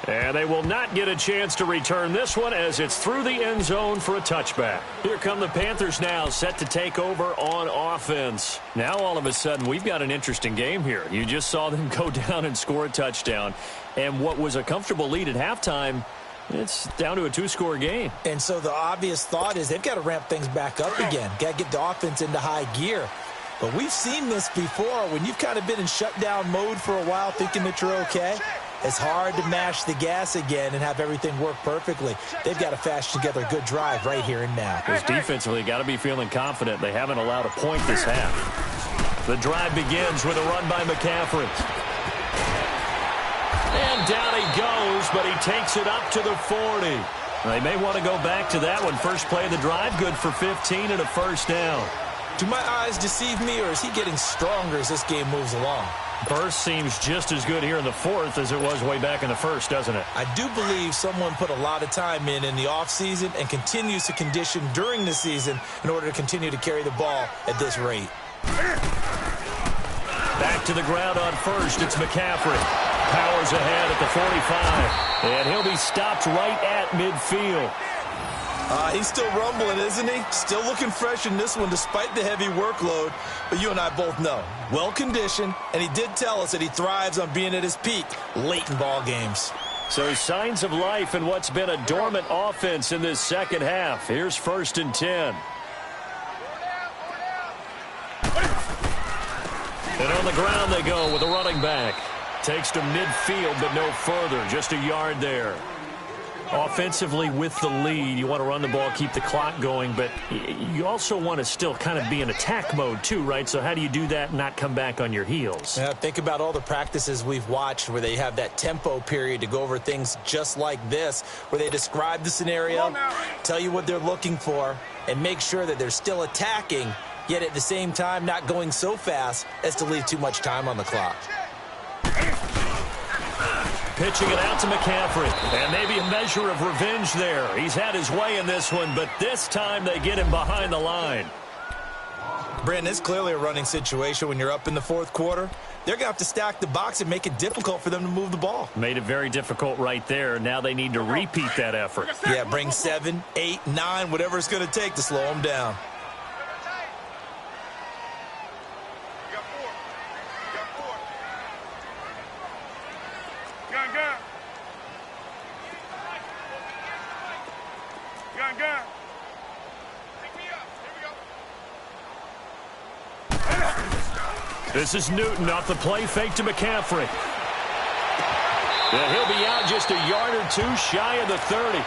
And they will not get a chance to return this one as it's through the end zone for a touchback. Here come the Panthers now, set to take over on offense. Now all of a sudden we've got an interesting game here. You just saw them go down and score a touchdown. And what was a comfortable lead at halftime, it's down to a 2-score game. And so the obvious thought is they've got to ramp things back up again. Got to get the offense into high gear. But we've seen this before when you've kind of been in shutdown mode for a while thinking that you're okay. It's hard to mash the gas again and have everything work perfectly. They've got to fashion together a good drive right here and now. Because defensively, got to be feeling confident. They haven't allowed a point this half. The drive begins with a run by McCaffrey. And down he goes, but he takes it up to the 40. They may want to go back to that one. First play of the drive, good for 15 and a 1st down. Do my eyes deceive me, or is he getting stronger as this game moves along? Burst seems just as good here in the 4th as it was way back in the 1st, doesn't it? I do believe someone put a lot of time in the offseason and continues to condition during the season in order to continue to carry the ball at this rate. Back to the ground on 1st, it's McCaffrey. Powers ahead at the 45, and he'll be stopped right at midfield. He's still rumbling, isn't he? Still looking fresh in this one despite the heavy workload. But you and I both know, well-conditioned, and he did tell us that he thrives on being at his peak late in ball games. So signs of life in what's been a dormant offense in this second half. Here's 1st and 10. And on the ground they go with a running back. Takes to midfield, but no further. Just a yard there. Offensively with the lead, you want to run the ball, keep the clock going, but you also want to still kind of be in attack mode too, right? So how do you do that and not come back on your heels? Yeah, think about all the practices we've watched where they have that tempo period to go over things just like this, where they describe the scenario, tell you what they're looking for, and make sure that they're still attacking, yet at the same time not going so fast as to leave too much time on the clock. pitching it out to McCaffrey. And maybe a measure of revenge there. He's had his way in this one, but this time they get him behind the line. Brandon, it's clearly a running situation when you're up in the fourth quarter. They're going to have to stack the box and make it difficult for them to move the ball. Made it very difficult right there. Now they need to repeat that effort. Yeah, bring 7, 8, 9, whatever it's going to take to slow them down. This is Newton off the play fake to McCaffrey. And he'll be out just a yard or two shy of the 30.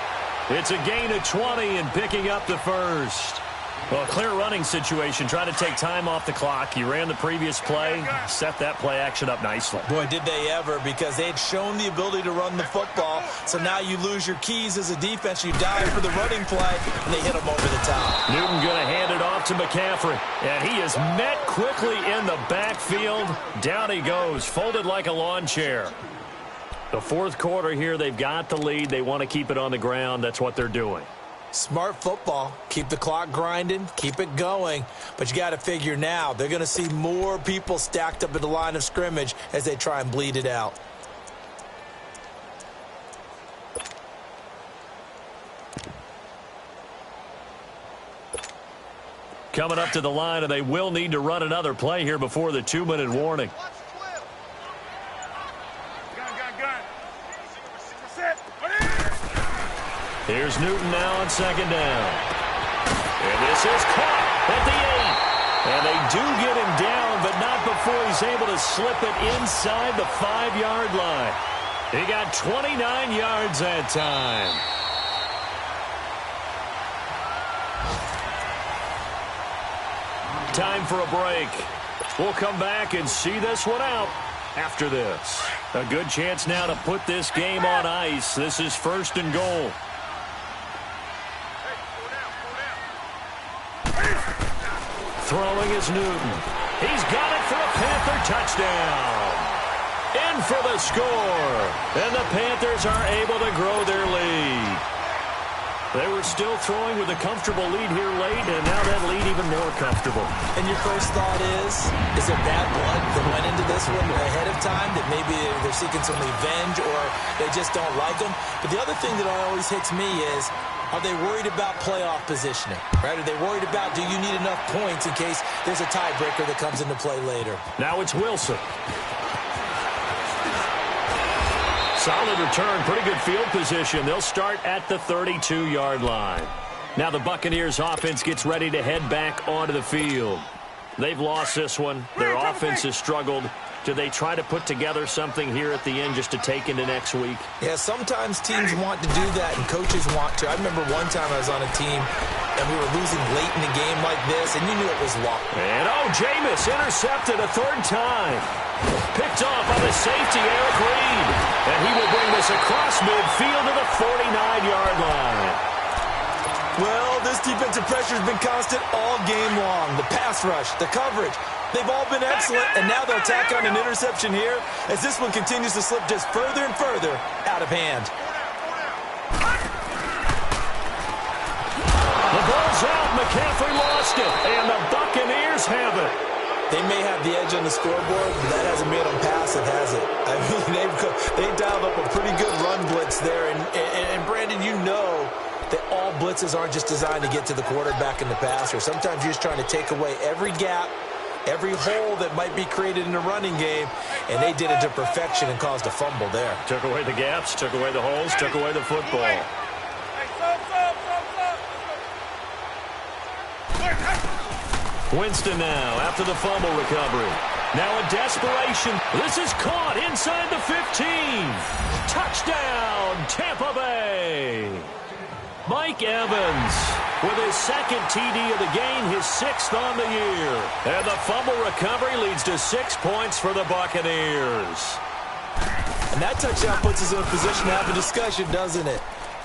It's a gain of 20 and picking up the first. Well, clear running situation. Trying to take time off the clock. He ran the previous play, set that play action up nicely. Boy, did they ever, because they had shown the ability to run the football. So now you lose your keys as a defense. You dive for the running play, and they hit him over the top. Newton going to hand it off to McCaffrey. And he is met quickly in the backfield. Down he goes, folded like a lawn chair. The fourth quarter here, they've got the lead. They want to keep it on the ground. That's what they're doing. Smart football. Keep the clock grinding. Keep it going. But you got to figure now, they're going to see more people stacked up at the line of scrimmage as they try and bleed it out. Coming up to the line, and they will need to run another play here before the 2-minute warning. Here's Newton now on second down. And this is caught at the 8. And they do get him down, but not before he's able to slip it inside the 5-yard line. He got 29 yards that time. Time for a break. We'll come back and see this one out after this. A good chance now to put this game on ice. This is 1st and goal. Throwing is Newton. He's got it for a Panther touchdown. In for the score. And the Panthers are able to grow their lead. They were still throwing with a comfortable lead here late, and now that lead even more comfortable. And your first thought is there bad blood that went into this one ahead of time, that maybe they're seeking some revenge or they just don't like them? But the other thing that always hits me is, are they worried about playoff positioning? Right? Are they worried about, do you need enough points in case there's a tiebreaker that comes into play later? Now it's Wilson. Solid return, pretty good field position. They'll start at the 32-yard line. Now the Buccaneers offense gets ready to head back onto the field. They've lost this one. Their offense has struggled. Do they try to put together something here at the end just to take into next week? Yeah, sometimes teams want to do that and coaches want to. I remember one time I was on a team and we were losing late in a game like this, and you knew it was lost. And Jameis intercepted a 3rd time. Picked off on the safety, Eric Reed. And he will bring this across midfield to the 49-yard line. Well, this defensive pressure has been constant all game long. The pass rush, the coverage, they've all been excellent, and now they'll tack on an interception here as this one continues to slip just further and further out of hand. The ball's out. McCaffrey lost it, and the Buccaneers have it. They may have the edge on the scoreboard, but that hasn't made them passive, has it? I mean, they dialed up a pretty good run blitz there, and Brandon, you know that all blitzes aren't just designed to get to the quarterback and the passer. Sometimes you're just trying to take away every gap, every hole that might be created in the running game, and they did it to perfection and caused a fumble there. Took away the gaps, took away the holes, took away the football. Winston now after the fumble recovery. Now a desperation. This is caught inside the 15. Touchdown, Tampa Bay. Mike Evans with his 2nd TD of the game, his 6th on the year. And the fumble recovery leads to 6 points for the Buccaneers. And that touchdown puts us in a position to have a discussion, doesn't it?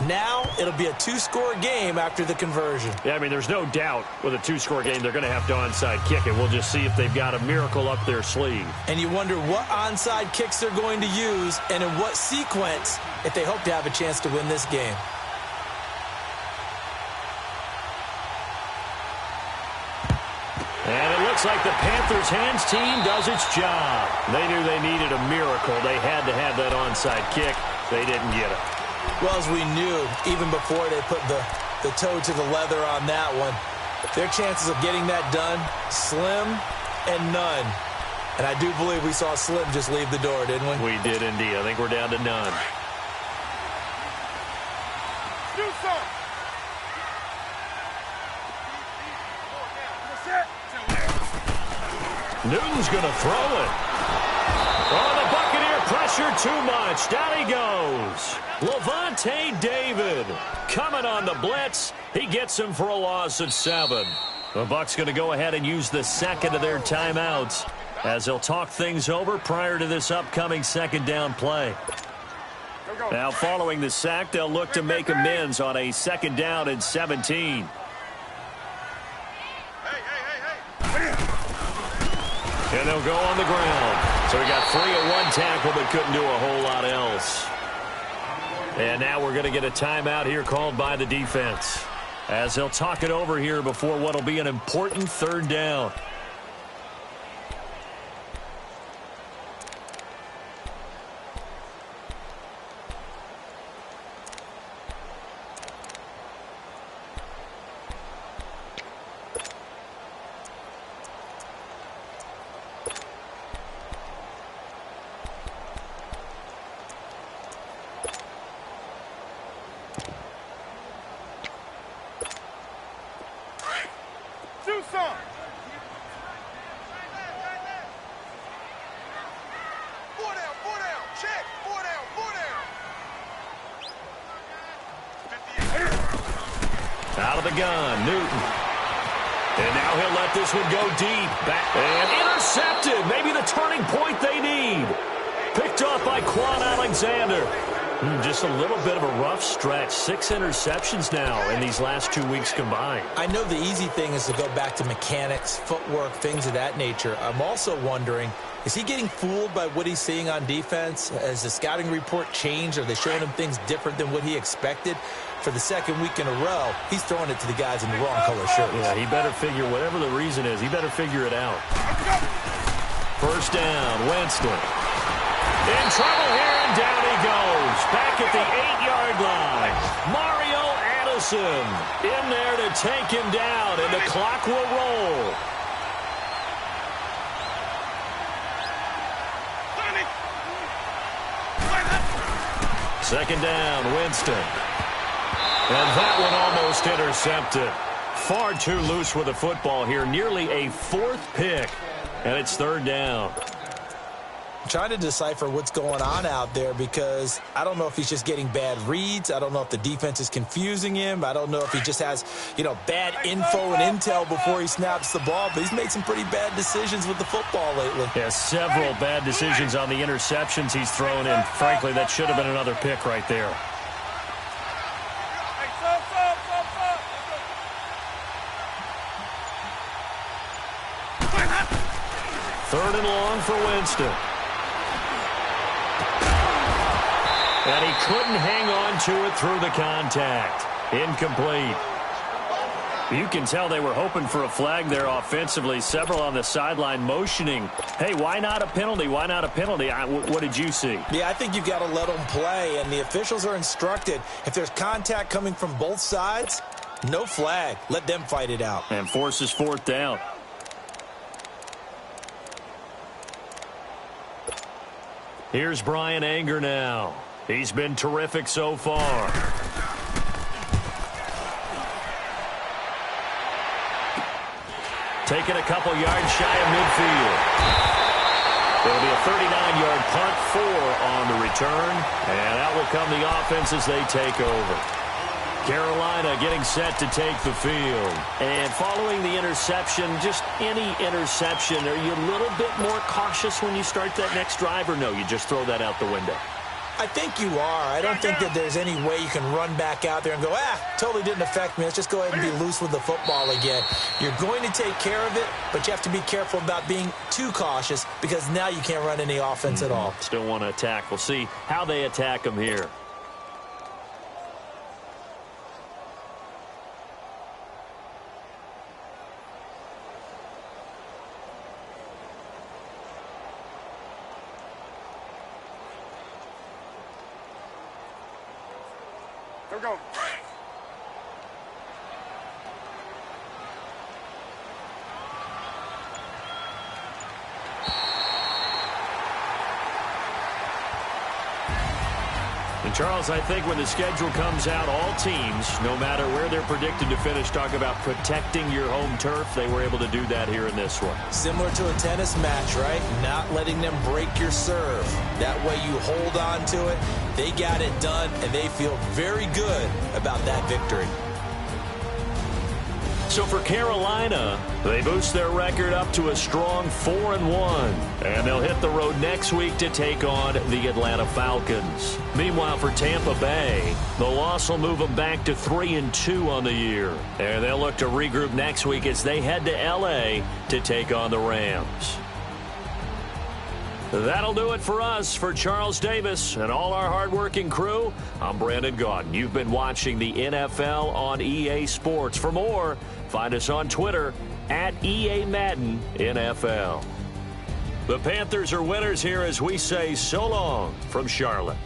Now it'll be a two-score game after the conversion. Yeah, I mean, there's no doubt with a two-score game they're going to have to onside kick it. We'll just see if they've got a miracle up their sleeve. And you wonder what onside kicks they're going to use and in what sequence if they hope to have a chance to win this game. And it looks like the Panthers hands team does its job. They knew they needed a miracle. They had to have that onside kick. They didn't get it. Well, as we knew, even before they put the toe to the leather on that one, their chances of getting that done, slim and none. And I do believe we saw Slim just leave the door, didn't we? We did indeed. I think we're down to none. Do something. Newton's going to throw it. Oh, the Buccaneer pressure too much. Down he goes. Levante David coming on the blitz. He gets him for a loss of 7. The Bucs going to go ahead and use the second of their timeouts as they'll talk things over prior to this upcoming second down play. Now following the sack, they'll look to make amends on a second down and 17. And they'll go on the ground. So we got 3 at one tackle, but couldn't do a whole lot else. And now we're going to get a timeout here called by the defense as they'll talk it over here before what will be an important third down. Do something. Four down, check. Four down. Out of the gun, Newton. And now he'll let this one go deep. Back and intercepted. Maybe the turning point they need. Picked off by Quan Alexander. Just a little bit of a rough stretch. 6 interceptions now in these last 2 weeks combined. I know the easy thing is to go back to mechanics, footwork, things of that nature. I'm also wondering, is he getting fooled by what he's seeing on defense? Has the scouting report changed? Are they showing him things different than what he expected? For the second week in a row, he's throwing it to the guys in the wrong color shirts. Yeah, he better figure, whatever the reason is, he better figure it out. First down, Winston. In trouble here, and down he goes. Back at the 8-yard line. Mario Addison in there to take him down, and the clock will roll. Second down, Winston. And that one almost intercepted. Far too loose with the football here. Nearly a 4th pick, and it's third down. Trying to decipher what's going on out there because I don't know if he's just getting bad reads. I don't know if the defense is confusing him. I don't know if he just has, bad info and intel before he snaps the ball. But he's made some pretty bad decisions with the football lately. Yeah, several bad decisions on the interceptions he's thrown in. Frankly, that should have been another pick right there. Third and long for Winston. And he couldn't hang on to it through the contact. Incomplete. You can tell they were hoping for a flag there offensively. Several on the sideline motioning. Hey, why not a penalty? Why not a penalty? What did you see? Yeah, I think you've got to let them play, and the officials are instructed. If there's contact coming from both sides, no flag. Let them fight it out. And forces fourth down. Here's Brian Anger now. He's been terrific so far. Taking a couple yards shy of midfield. It'll be a 39-yard punt, 4 on the return. And out will come the offense as they take over. Carolina getting set to take the field. And following the interception, just any interception, are you a little bit more cautious when you start that next drive, or no, you just throw that out the window? I think you are. I don't think that there's any way you can run back out there and go, totally didn't affect me. Let's just go ahead and be loose with the football again. You're going to take care of it, but you have to be careful about being too cautious because now you can't run any offense at all. Still want to attack. We'll see how they attack them here. Here we go. And Charles, I think when the schedule comes out, all teams, no matter where they're predicted to finish, talk about protecting your home turf. They were able to do that here in this one. Similar to a tennis match, right? Not letting them break your serve. That way you hold on to it. They got it done, and they feel very good about that victory. So for Carolina, they boost their record up to a strong 4-1. And they'll hit the road next week to take on the Atlanta Falcons. Meanwhile, for Tampa Bay, the loss will move them back to 3-2 on the year. And they'll look to regroup next week as they head to L.A. to take on the Rams. That'll do it for us. For Charles Davis and all our hardworking crew, I'm Brandon Gaudin. You've been watching the NFL on EA Sports. For more, find us on Twitter at EA Madden NFL. The Panthers are winners here as we say so long from Charlotte.